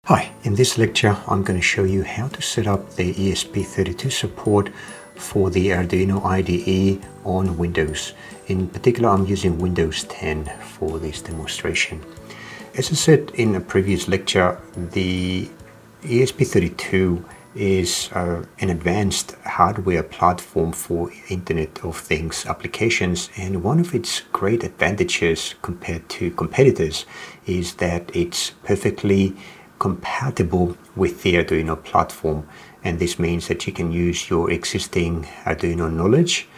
Hi, in this lecture I'm going to show you how to set up the ESP32 support for the Arduino IDE on Windows. In particular, I'm using Windows 10 for this demonstration. As I said in a previous lecture, the ESP32 is an advanced hardware platform for Internet of Things applications, and one of its great advantages compared to competitors is that it's perfectly compatible with the Arduino platform, and this means that you can use your existing Arduino knowledge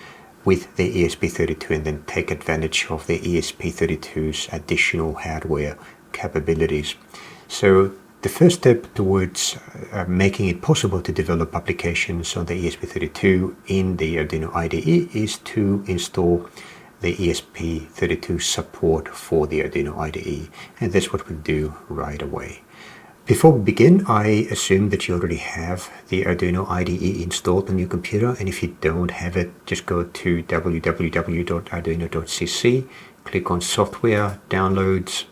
with the ESP32 and then take advantage of the ESP32's additional hardware capabilities. So the first step towards making it possible to develop applications on the ESP32 in the Arduino IDE is to install the ESP32 support for the Arduino IDE, and that's what we'll do right away. Before we begin, I assume that you already have the Arduino IDE installed on your computer, and if you don't have it, just go to www.arduino.cc, click on Software, Downloads,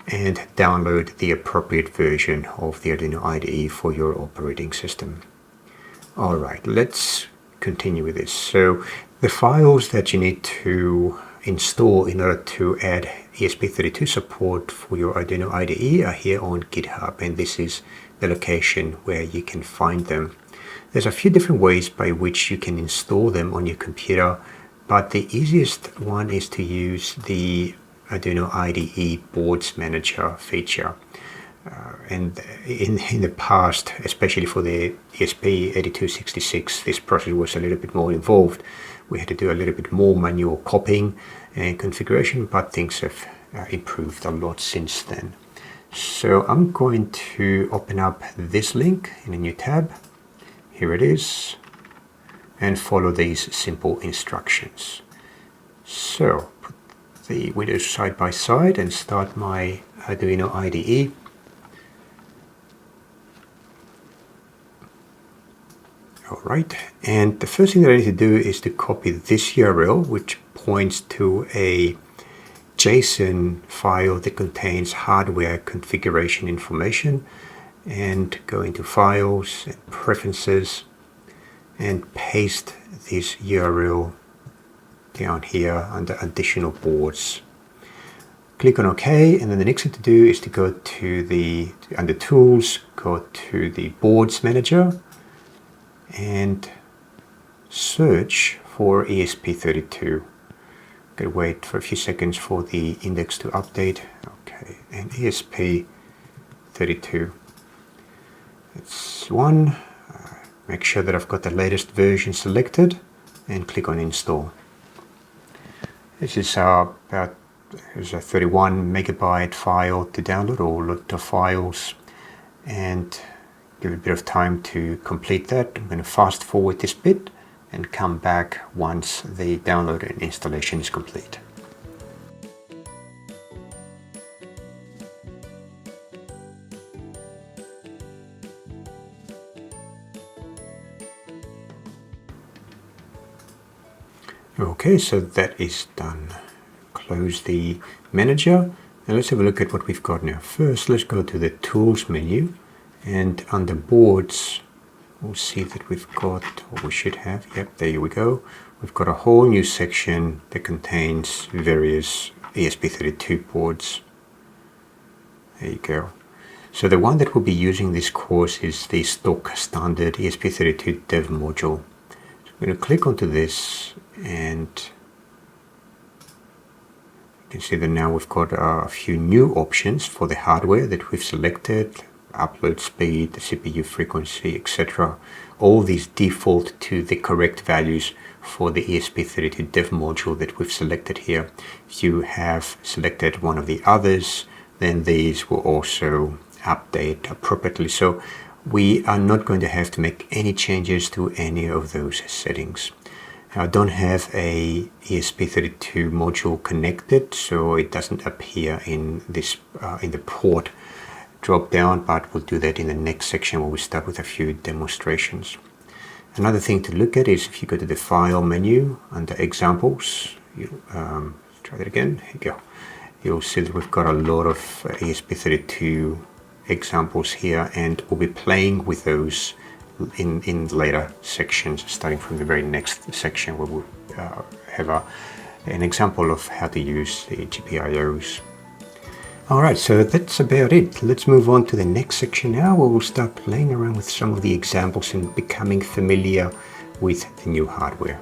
and download the appropriate version of the Arduino IDE for your operating system. Alright, let's continue with this. So the files that you need to install in order to add ESP32 support for your Arduino IDE are here on GitHub, and this is the location where you can find them. There's a few different ways by which you can install them on your computer, but the easiest one is to use the Arduino IDE Boards Manager feature. And in the past, especially for the ESP3266, this process was a little bit more involved. We had to do a little bit more manual copying and configuration, but things have improved a lot since then. So I'm going to open up this link in a new tab. Here it is, and follow these simple instructions. So put the windows side by side and start my Arduino IDE. Alright, and the first thing that I need to do is to copy this URL, which points to a JSON file that contains hardware configuration information, and go into Files and Preferences and paste this URL down here under Additional Boards. Click on OK, and then the next thing to do is to go to under Tools, go to the Boards Manager and search for ESP32. Gotta wait for a few seconds for the index to update. Okay, and ESP32. It's one. Make sure that I've got the latest version selected and click on Install. This is there's a 31 megabyte file to download, or a lot of files, and give it a bit of time to complete that. I'm going to fast forward this bit and come back once the download and installation is complete. Okay, so that is done. Close the manager and let's have a look at what we've got now. First, let's go to the Tools menu, and under Boards we'll see that we've got, or we should have, yep, there we go. We've got a whole new section that contains various ESP32 boards. There you go. So the one that we'll be using this course is the stock standard ESP32 dev module. So I'm going to click onto this, and you can see that now we've got a few new options for the hardware that we've selected. Upload speed, the CPU frequency, etc. All these default to the correct values for the ESP32 dev module that we've selected here. If you have selected one of the others, then these will also update appropriately. So we are not going to have to make any changes to any of those settings. Now, I don't have a ESP32 module connected, so it doesn't appear in this in the port drop down, but we'll do that in the next section where we start with a few demonstrations. Another thing to look at is if you go to the File menu under Examples, try that again, here you go, you'll see that we've got a lot of ESP32 examples here, and we'll be playing with those in later sections, starting from the very next section where we'll have an example of how to use the GPIOs. Alright, so that's about it. Let's move on to the next section now, where we'll start playing around with some of the examples and becoming familiar with the new hardware.